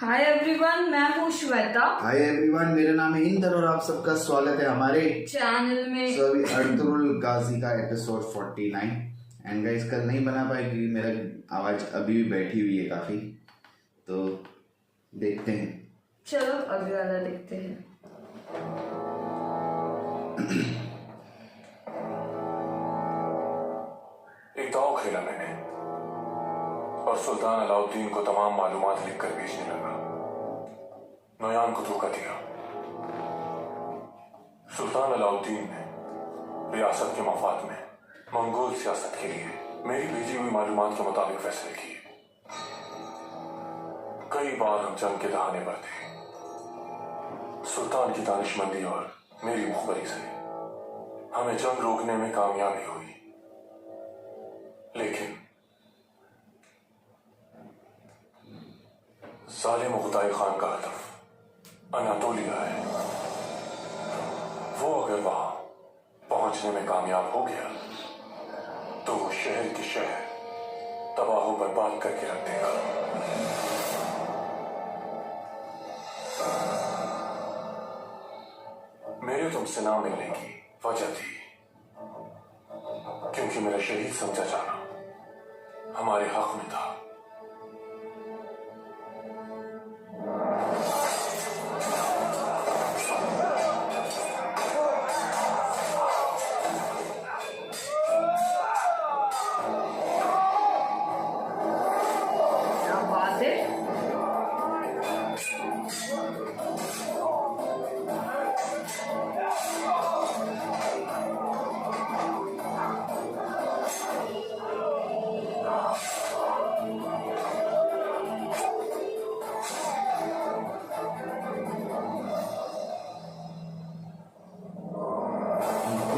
Hi everyone, मैं हूँ Shweta. Hi everyone, मेरा नाम है इंदर और आप सबका स्वागत है हमारे चैनल में। सो अभी अर्तुगरुल गाजी का एपिसोड 49 एंड गाइस कल नहीं बना पाए क्योंकि मेरा आवाज अभी भी बैठी हुई है काफी, तो देखते हैं। चलो अगले वाला देखते हैं। एक दांव खेला मैंने और सुल्तान अलाउद्दीन को तमाम मालूमात लिखकर भेजने लगा। नोयान को धोखा दिया। सुल्तान अलाउद्दीन ने रियासत के मफाद में मंगोल सियासत के लिए मेरी भेजी हुई मालूमात के मुताबिक फैसले किए। कई बार हम जंग के दहाने पर थे। सुल्तान की दानिशमंदी और मेरी मुखबरी से हमें जंग रोकने में कामयाबी हुई, लेकिन जालिम खुदाई खान का हदफ अनातोलिया है। वो अगर वहां पहुंचने में कामयाब हो गया तो वो शहर के शहर तबाह बर्बाद करके रख देगा। मेरे तुमसे ना मिलने की वजह थी क्योंकि मेरा शहीद समझा जाना हमारे हक में था। क्या बात है।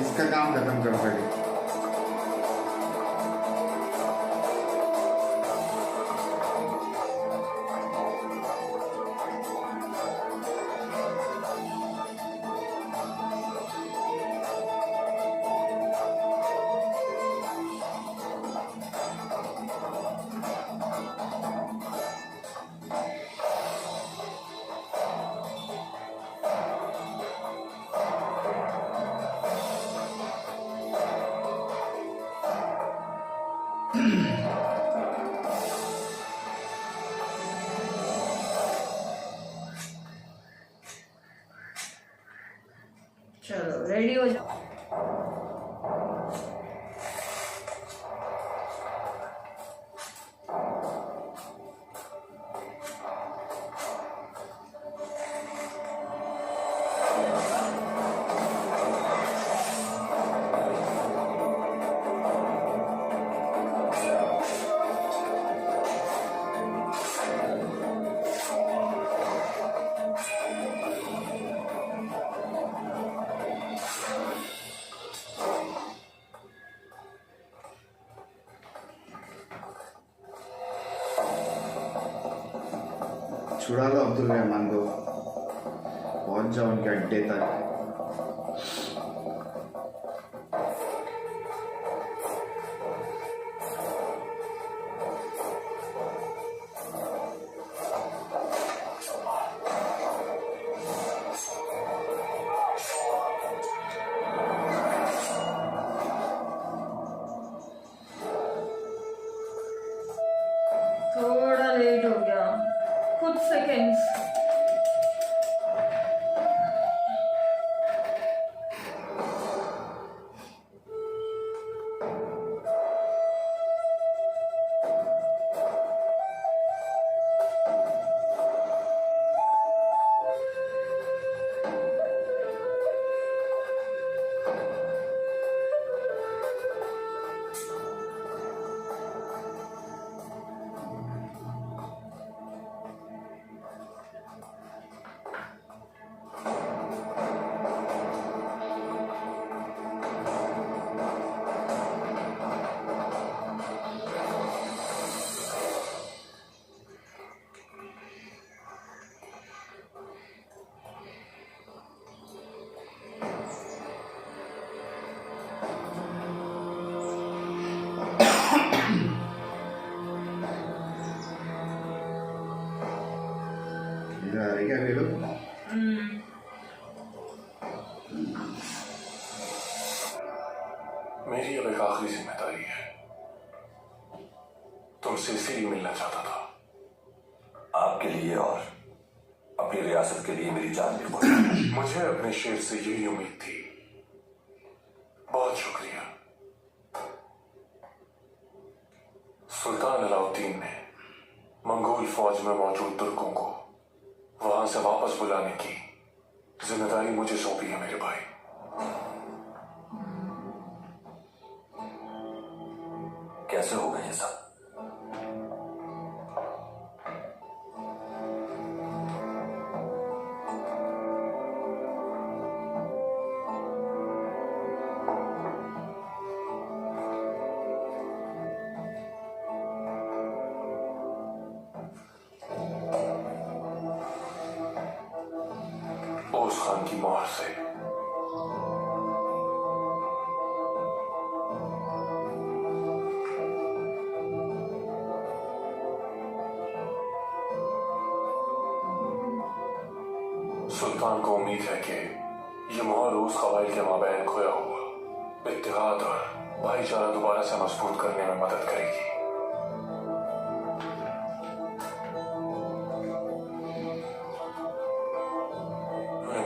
इसका काम खत्म कर सके। चलो रेडी हो जाओ। छुड़ा लो अब्दुल रहमान को, पहुंच जाओ उनके अड्डे तक। थोड़ा लेट हो गया, कुछ सेकेंड्स। इधर आ रहे क्या वे लोग? मेरी अब एक आखिरी जिम्मेदारी है। तुमसे इसीलिए मिलना चाहता था। आपके लिए और अपनी रियासत के लिए मेरी जान भी पड़ी। मुझे अपने शेर से यही उम्मीद थी। बहुत शुक्रिया। सुल्तान अलाउद्दीन ने मंगोल फौज में मौजूद तुर्कों को वहां से वापस बुलाने की जिम्मेदारी मुझे सौंपी है मेरे भाई। कैसे होगा ये सब? ओस खान की मोहर से। सुल्तान को उम्मीद है कि ये मोहर उस कबाइल के माबैन खोया हुआ इत्तेहाद और भाईचारा दोबारा से मजबूत करने में मदद करेगी।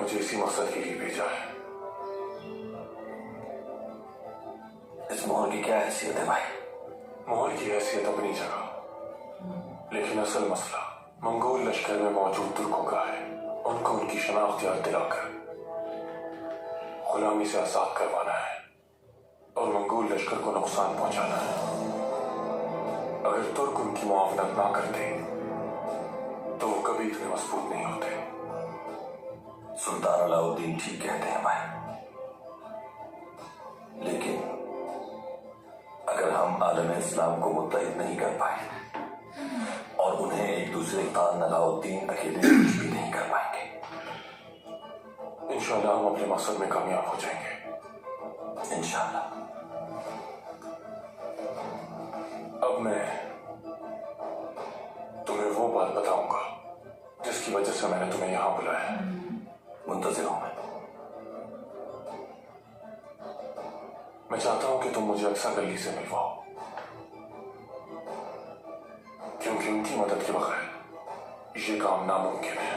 मुझे इसी मकसद के लिए भेजा है। इस मोहर की क्या हैसियत है भाई? मोहर की हैसियत अपनी जगह, लेकिन असल मसला मंगोल लश्कर में मौजूद तुर्कों का है। उनको उनकी शनाख्त याद दिलाकर गुलामी से आजाद करवाना है और मंगोल लश्कर को नुकसान पहुंचाना है। अगर तुर्क उनकी मुआवनत ना करते तो वो कभी इतने मजबूत नहीं होते। सुल्तान अलाउद्दीन ठीक कहते हैं भाई, लेकिन अगर हम आलम इस्लाम को मुत्तहिद नहीं कर पाए और उन्हें एक दूसरे खान अलाउद्दीन अकेले कुछ भी नहीं कर पाएंगे। इंशाल्लाह हम अपने मकसद में कामयाब हो जाएंगे। इंशाल्लाह। अब मैं तुम्हें वो बात बताऊंगा जिसकी वजह से मैंने तुम्हें यहां बुलाया है। मुंतज़िर हूं मैं चाहता हूं कि तुम मुझे अक्सर गली से मिलवाओ, क्योंकि उनकी मदद के बगैर ये काम नामुमकिन है।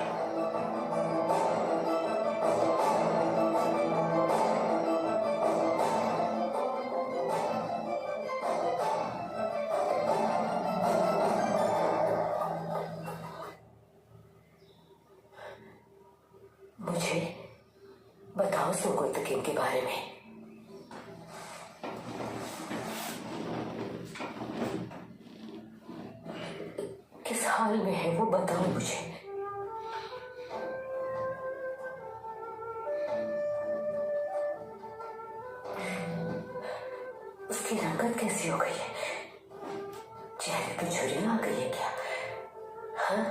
मुझे बताओ सुगुर्तकिन के बारे में। किस हाल में है वो, बताओ मुझे। उसकी रंगत कैसी हो गई है? चेहरे पे झुर्रियां आ गई है क्या? हाँ?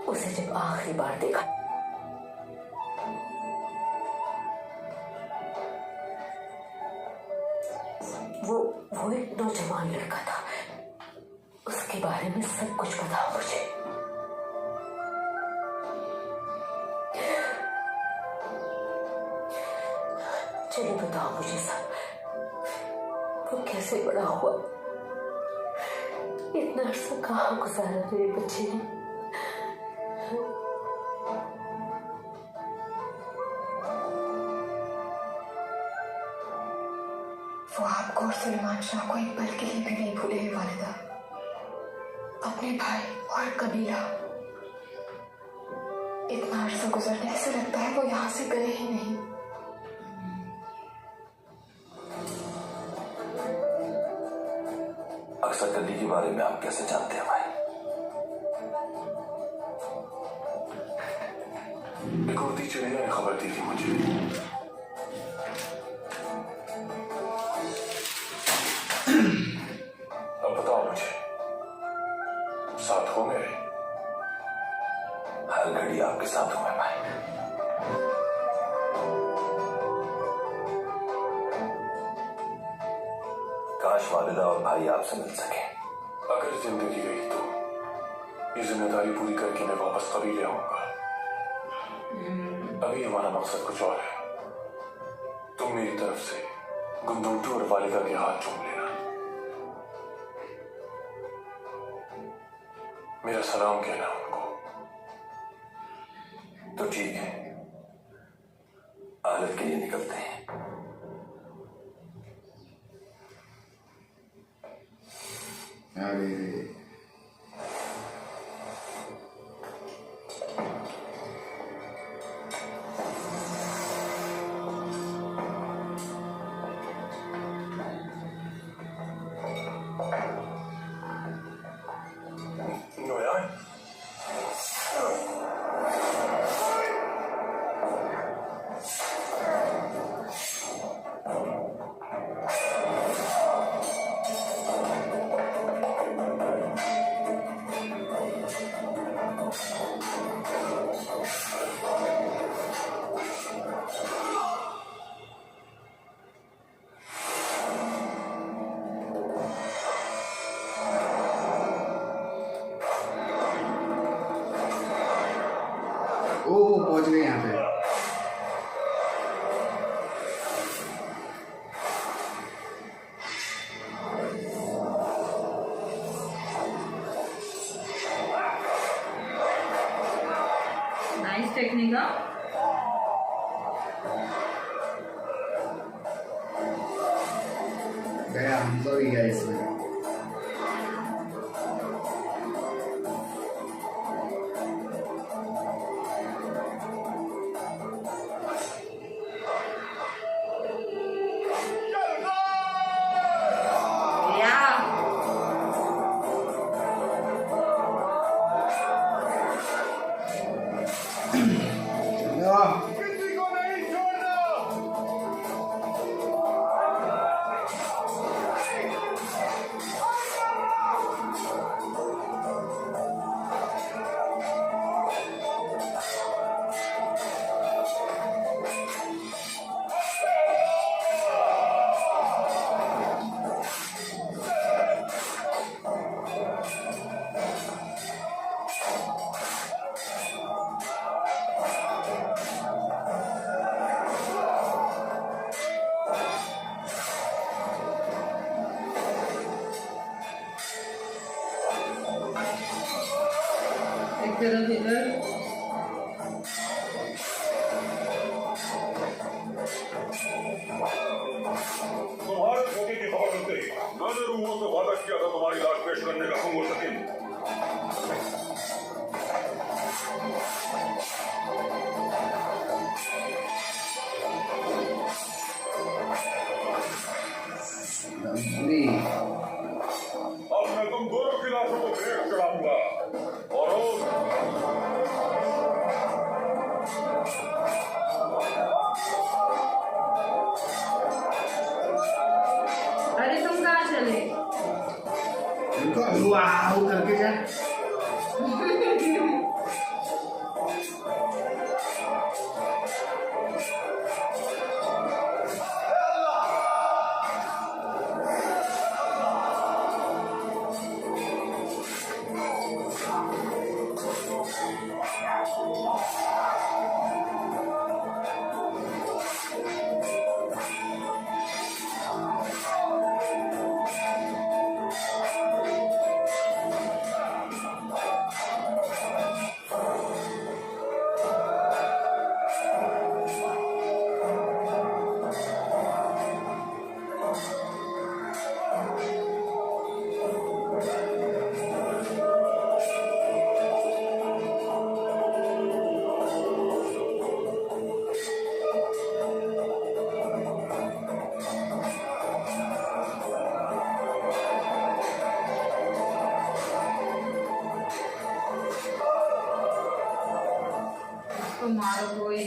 उसे जब आखिरी बार देखा वो एक नौजवान लड़का था। उसके बारे में सब कुछ बताओ मुझे। चलो बताओ मुझे सब। वो कैसे बड़ा हुआ? इतना अरसा कहाँ गुजारा मेरे बच्चे ने? वो आपको और सलमान शाह को एक पल के लिए भी नहीं भूले हैं वालिदा। अपने भाई और कबीला। इतना अरसा गुजरने से लगता है वो यहाँ से गए ही नहीं। अक्सर गली के बारे में आप कैसे जानते हैं भाई? एक उड़ती चिड़िया ने खबर दी थी मुझे। अब बताओ मुझे, साथ हो मेरे? हर घड़ी आपके साथ हूं मैं भाई। काश वालिदा और भाई आपसे मिल सके। अगर जिंदगी रही तो ये जिम्मेदारी पूरी करके मैं वापस कबीले आऊंगा। अभी हमारा मकसद कुछ और है। तुम मेरी तरफ से गुंदूटू और वालिदा के हाथ चूम लेना। मेरा सलाम कहना उनको। तो ठीक है, आलत के लिए निकलते हैं। अरे नोयान, ओ पहुंच गए यहाँ पे। Nice technique. गया हम तो ही गया इसमें। एक तरफ इधर तुम्हारे धोखे की खबर मिलते ही मैं रूहों से वादा किया था तुम्हारी लाश पेश करने का हुक्म हो सके। अरे अब मैं तुम दोनों की लाशों को देख चढ़ाऊंगा और अरे तुम कहाँ चले? इनको वाह करके जा। तो मारो कोई।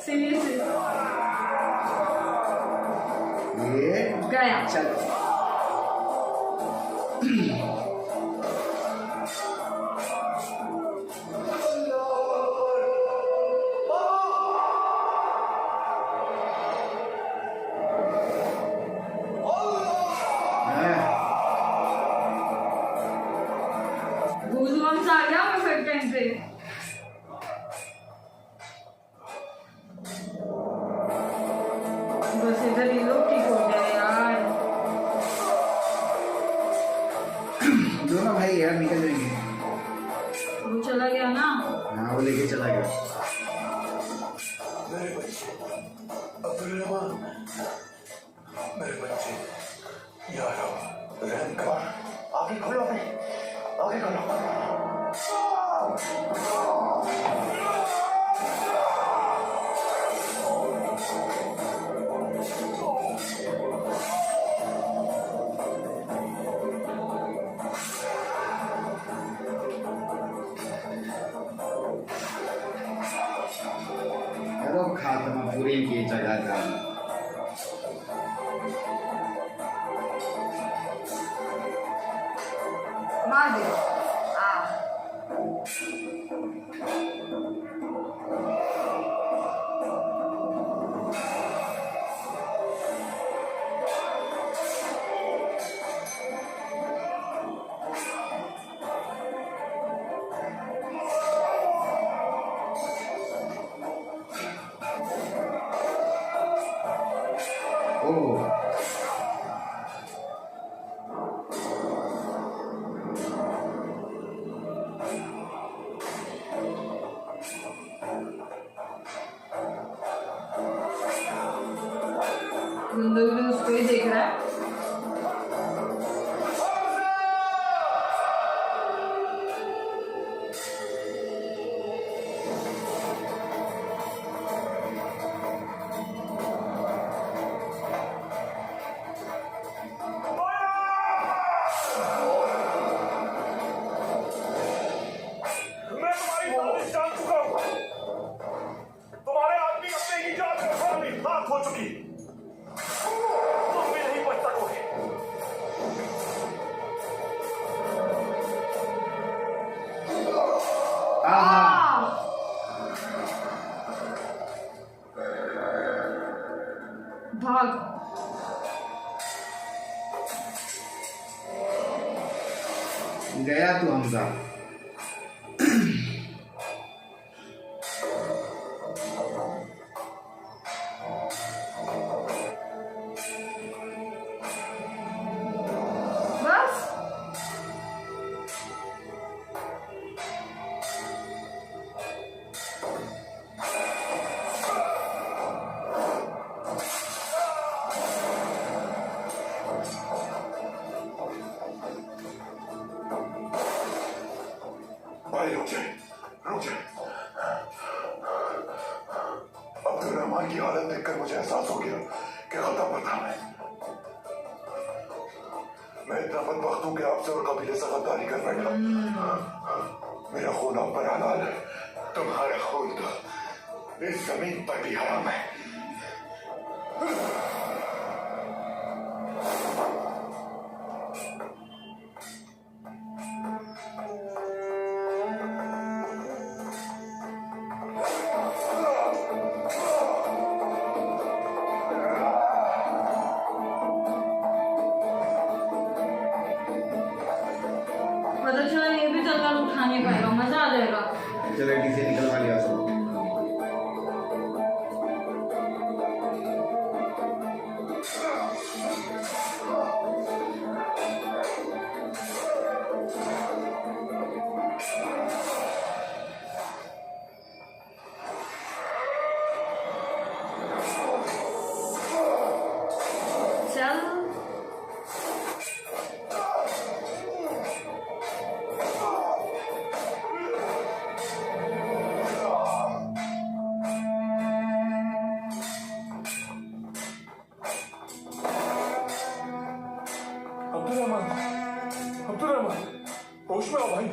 सीरियसली ये गया। चल गूज़बम्स आ गया परफेक्ट टाइम पे। बस इधर ही लोग ठीक हो गए यार। दोनों भाई यार निकल जाएंगे। वो चला गया ना। हाँ वो लेके चला गया। मेरे बच्चे अब्दुल मेरे बच्चे यारो रहम कर। आगे खोलो आगे खोलो। करो खात्मा पूरी की जगह का। मार दे। ओह जिंदगी में उसको ही देख रहा है। मैं तुम्हारी साजिश जान चुका हूं। तुम्हारे आदमी अपने ही जान में फाली हाथ हो चुकी। तुम भी नहीं बच सकोगे। भाग। गया तू हमजा। बस भाई रुक जाए, रुक जाए। अब्दुल रहमान की हालत देखकर मुझे एहसास हो गया कि खतरा पर था मैं इतना बदबख्त हूं कि आपसे और कबीले से गद्दारी कर बैठा। मेरा खून आप पर हलाल है, तुम्हारा खून तो इस जमीन पर भी हराम है। पता चला ये भी तलवार उठा नहीं पाएगा, मजा आ जाएगा। चलो डीजे निकलवा लिया सब। चल अब्दुल रहमान, होश में आओ भाई,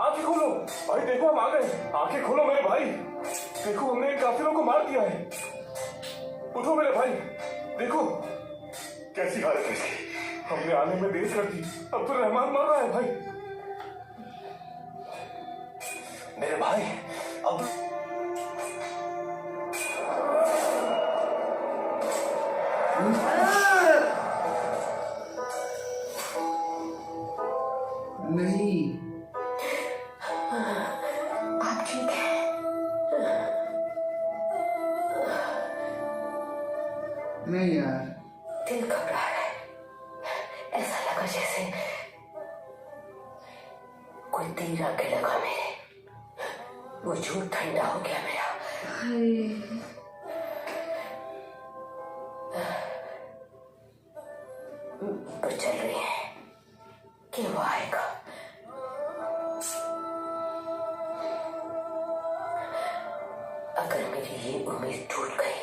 आंखें खोलो भाई, देखो हम आ गए, आंखें खोलो मेरे भाई, देखो हमने इन काफिरों को मार दिया है, उठो मेरे भाई, देखो कैसी हालत है इसकी, हमने आने में देर कर दी, अब्दुल रहमान मर रहा है भाई। मेरे भाई अब नहीं आप ठीक हैं? नहीं यार, दिल घबरा रहा है। ऐसा लगा जैसे कोई तीर आके लगा मेरे, वजूद ठंडा हो गया मेरा। हाय, पर चल रही है कि वो आएगा। अगर मेरी ये उम्मीद टूट गई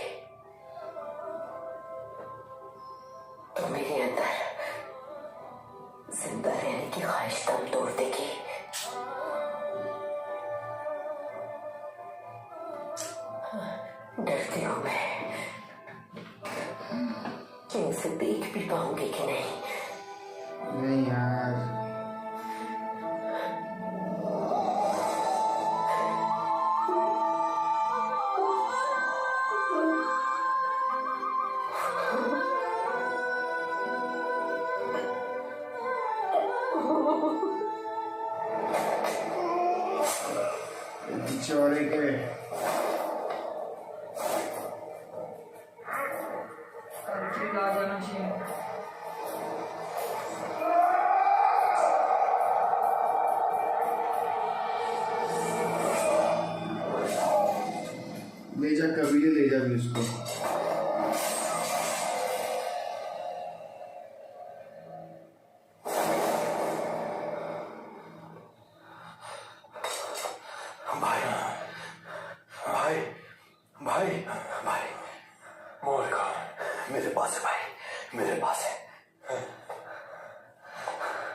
तो मेरे अंदर जिंदा रहने की ख्वाहिश दम तोड़ देगी। डरती हूं मैं कि उसे देख भी पाऊंगी कि नहीं। नहीं यार, चौड़े के ठीक आ जाना चाहिए। ले जा, कबीले ले जा भी उसको। भाई भाई भाई भाई मोर का मेरे पास है भाई, मेरे पास है।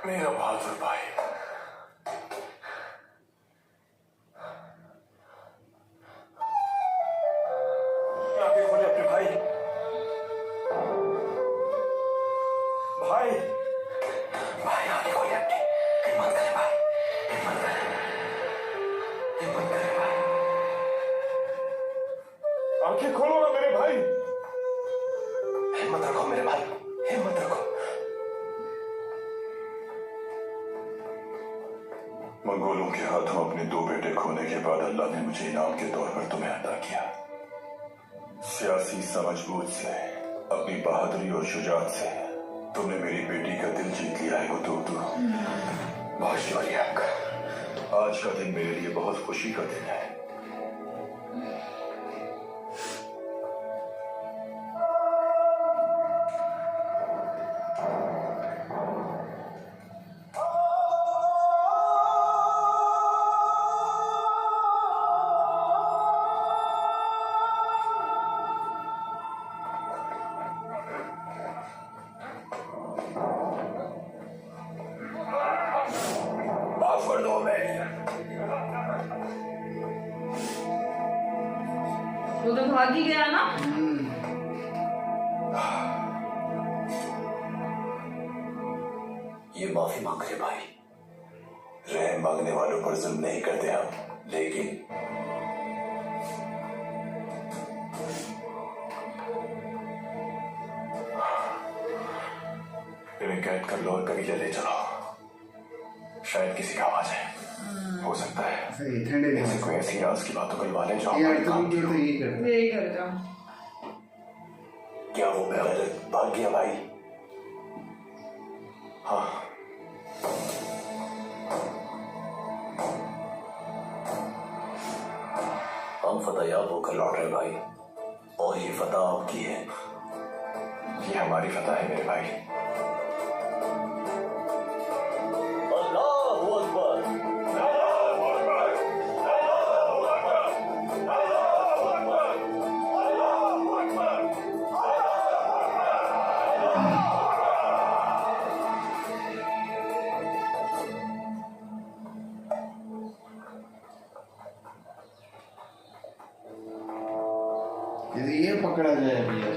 मेरा बहादुर भाई, आंखें खोले अपने भाई, भाई भाई आगे खोले अपनी, हिम्मत करे भाई, हिम्मत करे, हिम्मत करे भाई। आंखें खोलो ना मेरे भाई, हिम्मत रखो मेरे भाई, हिम्मत रखो। मंगोलों के हाथों अपने 2 बेटे खोने के बाद अल्लाह ने मुझे इनाम के तौर पर तुम्हें अता किया। सियासी समझबूझ से, अपनी बहादुरी और शुजाअत से तुमने मेरी बेटी का दिल जीत लिया है गुंदोगतू। बहुत शुक्रिया आपका। आज का दिन मेरे लिए बहुत खुशी का दिन है। वो तो भाग ही गया ना। ये माफी मांग रहे भाई। रहम मांगने वालों पर जुल्म नहीं करते हम, लेकिन इन्हें कैद कर लो और कभी ले चलो। शायद किसी का आवाज है, हो सकता है सही ठंडे दिन इनसे कोई ऐसी राज की बातों करवा ले जो यार हमारे तुम काम की क्यों हो। तो यही करते यही करता। क्या वो बेगैरत भाग गया भाई? हाँ, हम फतेहयाब होकर लौट रहे भाई, और ये फतह आपकी है। ये हमारी फतह है मेरे भाई। अल्लाहु अकबर। ये पकड़ा जाए भैया।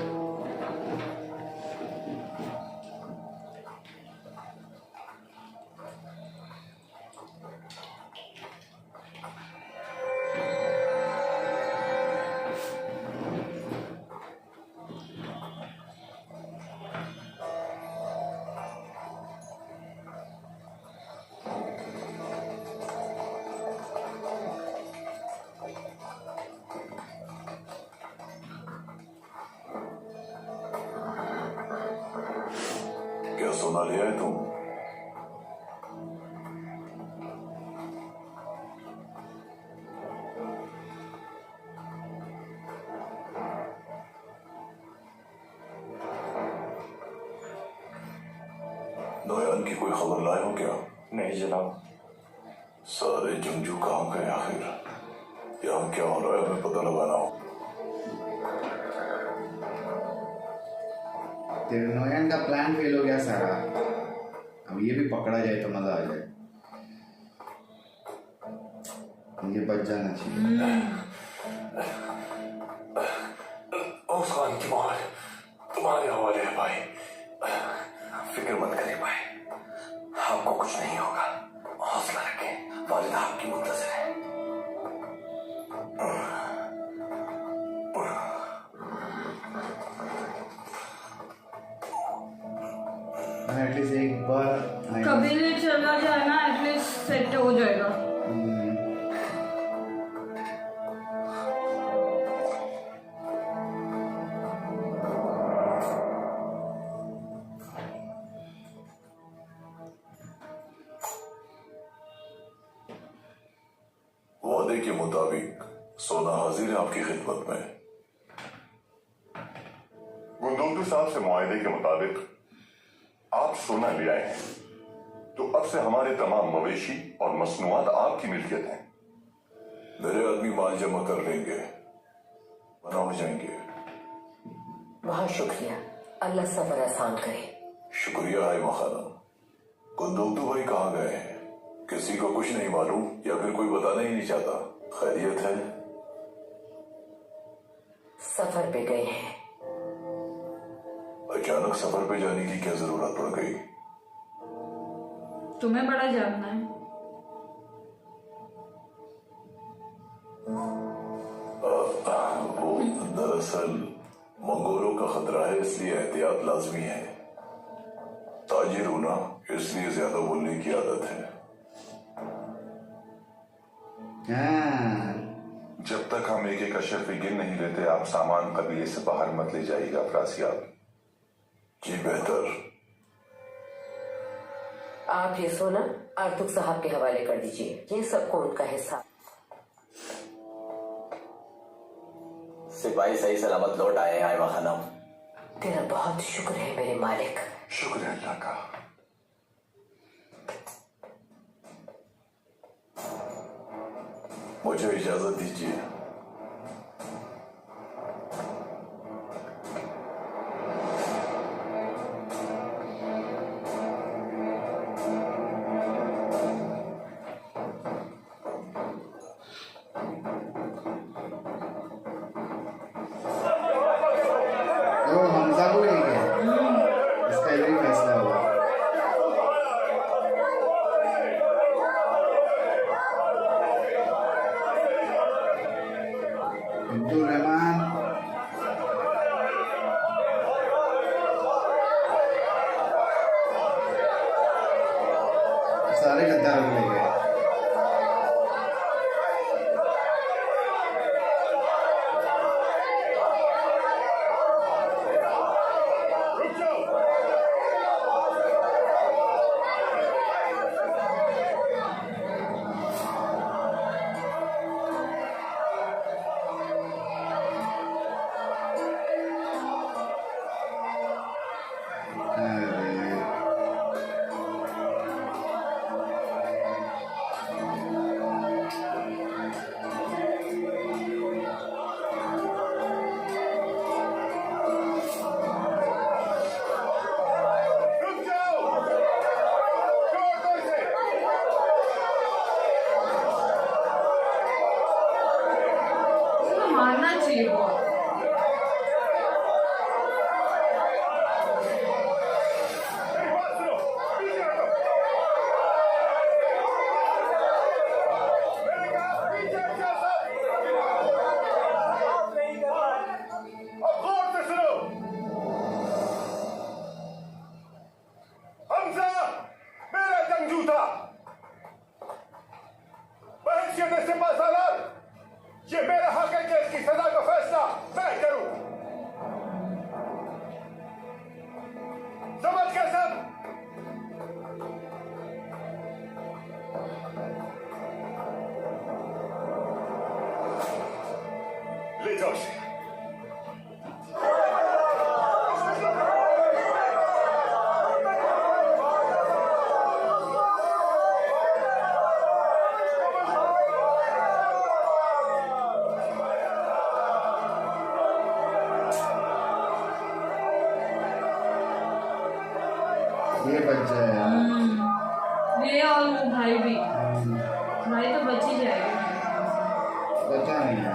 क्या सोना लिया है तुम? नोयान की कोई खबर लाए हो क्या? नहीं जनाब। सारे जंगजू कहाँ गए आखिर? यहाँ क्या हो रहा है हमें पता लगाना हो। तेरे नोयन का प्लान फेल हो गया सारा। अब ये भी पकड़ा जाए तो मजा आ जाए। ये बच जाना चाहिए। उस खान की मौत तुम्हारे हवाले है भाई। फिक्र मत करें भाई, आपको कुछ नहीं होगा। हौसला रखें, वालिद आपकी मुंतज़िर है। एटलीस्ट एक बार कबीले चला जाए ना, एटलीस्ट सेट हो जाएगा। वादे के मुताबिक सोना हाजिर है आपकी खिदमत में। गुंदोगतू साहब से मुआहदे के मुताबिक आप सोना ले आए हैं, तो अब से हमारे तमाम मवेशी और मसनूआत आपकी मिल्कियत हैं। मेरे आदमी माल जमा कर लेंगे, मना हो जाएंगे। बहुत शुक्रिया, अल्लाह सफर आसान करे। शुक्रिया है मखाना। गुंदोगतू भाई कहाँ गए हैं? किसी को कुछ नहीं मालूम या फिर कोई बताना ही नहीं चाहता? खैरियत है? सफर पे गए हैं। अचानक सफर पे जाने की क्या जरूरत पड़ गई? तुम्हें बड़ा जानना है। वो दरअसल मंगोलों का खतरा है, इसलिए एहतियात लाजमी है। ताजिर हूं ना, इसलिए ज्यादा बोलने की आदत है। हाँ जब तक हम एक एक अशरफी गिन नहीं लेते आप सामान कबीले से बाहर मत ले जाइएगा अफरासियाब। जी बेहतर। आप ये सोना आर्तुक साहब के हवाले कर दीजिए, ये सबको उनका हिस्सा। सिपाही सही सलामत लौट आए हैं आयमा खानम। तेरा बहुत शुक्र है मेरे मालिक। शुक्र है अल्लाह का। मुझे इजाजत दीजिए। तो हमजा को ले गया, इसका यही फैसला हुआ। अब्दुल रहमान सारे गद्दारों को ले गए। मारना चाहिए बहुत। ये मेरा हक है कि इसकी सजा का फैसला मैं करूं। समझ गए सब? ले जाओ इसे। ये बच जाए, ये और वो भाई भी, भाई तो बच ही जाएगा। पता नहीं है।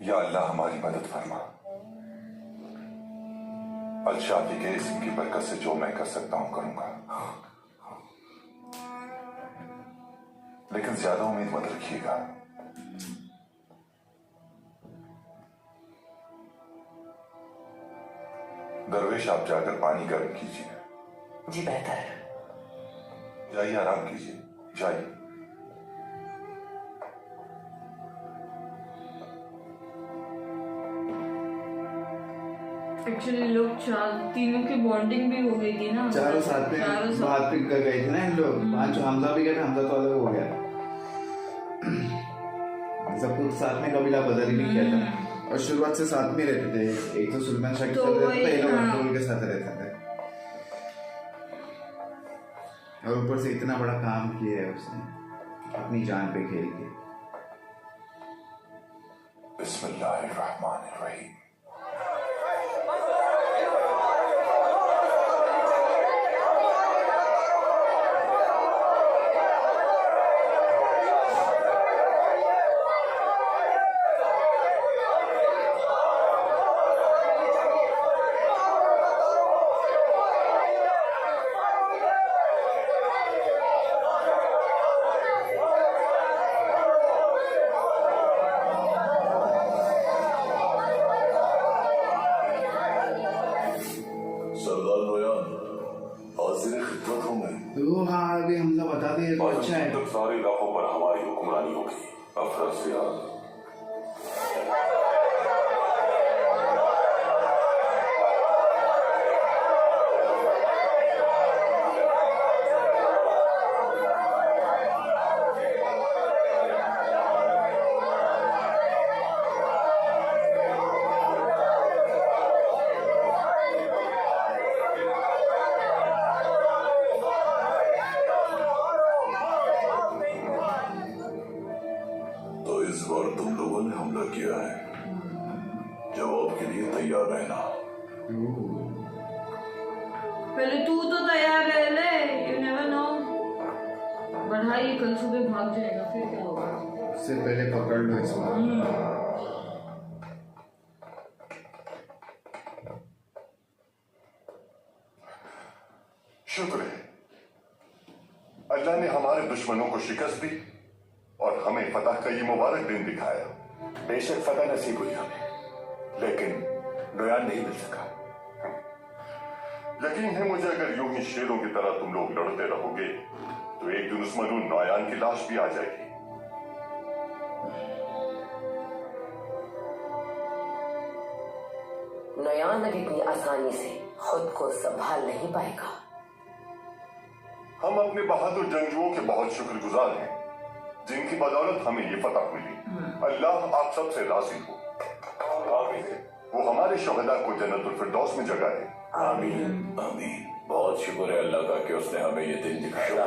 या अल्लाह हमारी मदद फरमा। अलशाफी के इस्म की बरकत से जो मैं कर सकता हूं करूंगा, लेकिन ज्यादा उम्मीद मत रखिएगा। दरवेश आप जाकर पानी गर्म कीजिए। जी बेहतर है। जाइए, आराम कीजिए, जाइए। एक्चुअली लोग तीनों की बॉन्डिंग भी हो गई थी ना, चारों साथ में बात भी कर गए थे ना इन लोग। पांचों, हमजा भी गया था, हमजा तो अलग हो गया। सब कुछ साथ में, कबीला बदल ही नहीं किया था और शुरुआत से साथ में रहते थे। एक तो सुलेमान शाह के साथ रहते थे, एक अब्दुल के साथ रहते थे और ऊपर से इतना बड़ा काम किया है उसने अपनी जान पे खेल के। बिस्मिल्लाहिर्रहमानिर्रहीम। सरदार नोयान, हाजिर खिदमत हूं मैं। तो हाँ, अभी हमजा बता दिए तो अच्छा है। तक सारे इलाकों पर हमारी हुक्मरानी होगी। अफरासियाब, तो इस बार तुम लोगों ने हमला किया है, जवाब के लिए तैयार रहना। पहले तू तो तैयार रह ले, यू नेवर नो। बढ़ाई कल सुबह भाग जाएगा, फिर क्या होगा? उससे पहले पकड़ लो इसको। शुक्र है अल्लाह ने हमारे दुश्मनों को शिकस्त दी और हमें फतह का ये मुबारक दिन दिखाया। बेशक फतह नसीब हुई हमें, लेकिन नोयान नहीं मिल सका। यकीन है मुझे, अगर यूं ही शेरों की तरह तुम लोग लड़ते रहोगे तो एक दिन उस मलून नोयान की लाश भी आ जाएगी। नोयान अब इतनी आसानी से खुद को संभाल नहीं पाएगा। हम अपने बहादुर जंगजुओं के बहुत शुक्रगुजार हैं, जिनकी बदौलत हमें ये फतह मिली। अल्लाह आप सबसे राजी हो। वो हमारे शहदा को जन्नतुल फिरदौस में जगह है। आमीन आमीन। बहुत शुक्र है अल्लाह का कि उसने हमें ये दिन दिखाया।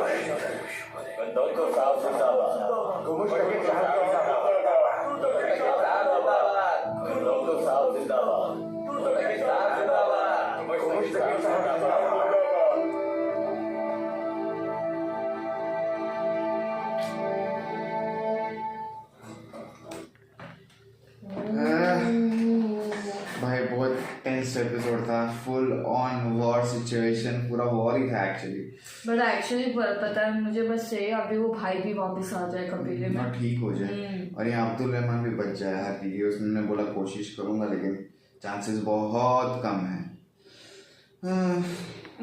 भाई बहुत टेंस एपिसोड था, फुल ऑन वॉर सिचुएशन, पूरा वॉर ही था एक्चुअली। बट एक्चुअली पता है मुझे, बस ये अभी वो भाई भी वापस आ जाए कबीले में, ठीक हो जाए और यहाँ अब्दुल रहमान भी बच जाए हर चीज। उसने बोला कोशिश करूंगा, लेकिन चांसेस बहुत कम है।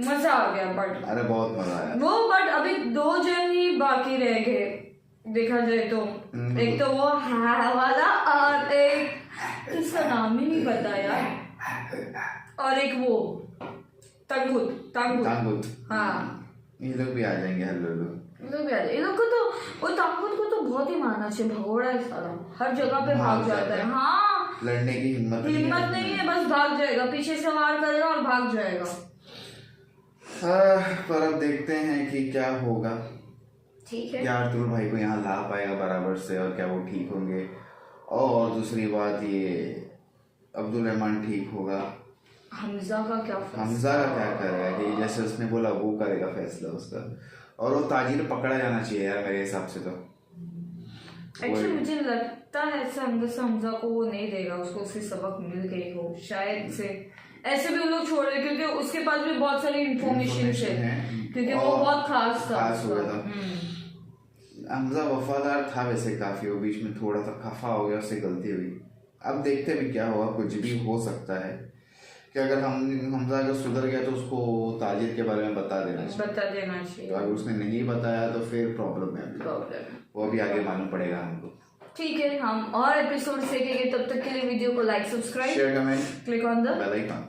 मजा आ गया बट, अरे बहुत मजा आया वो बट अभी 2 जन ही बाकी रह गए देखा जाए तो। एक तो वो है वाला और एक इसका नाम ही नहीं पता यार, और एक वो तांगुत। हाँ, ये लोग भी आ जाएंगे। हेलो इन लोग को तो, वो तांगुत को तो बहुत ही मानना चाहिए, भगोड़ा है सारा, हर जगह पे भाग जाता है। हाँ, लड़ने की हिम्मत नहीं है, बस भाग जाएगा, पीछे से वार करेगा और भाग जाएगा। पर अब देखते हैं कि क्या होगा। ठीक है, क्या अर्तुल भाई को यहाँ ला पाएगा बराबर से, और क्या वो ठीक होंगे। और दूसरी बात, ये अब्दुल रहमान ठीक होगा, हमजा का क्या करेगा कि जैसे उसने बोला वो करेगा फैसला उसका। और वो ताजिर पकड़ा जाना चाहिए यार मेरे हिसाब से तो। एक्चुअली मुझे लगता है ऐसा अंदर से हमजा को वो नहीं देगा, उसको उसकी सबक मिल गई हो शायद से, ऐसे भी वो लोग छोड़ रहे क्योंकि उसके पास भी बहुत सारी इंफॉर्मेशन है क्योंकि वो बहुत खास था। खास हो गया था। हमजा वफादार था वैसे काफी, वो बीच में थोड़ा सा खफा हो गया, उससे गलती हुई। अब देखते भी क्या होगा, कुछ भी हो सकता है कि अगर हमजा अगर सुधर गया तो उसको ताजिर के बारे में बता देना चाहिए। तो अगर उसने नहीं बताया तो फिर प्रॉब्लम है, वो अभी आगे मालूम पड़ेगा हमको। ठीक है, हम और एपिसोड देखेंगे, तब तक के लिए वीडियो को like, subscribe, share, comment, click on the bell icon.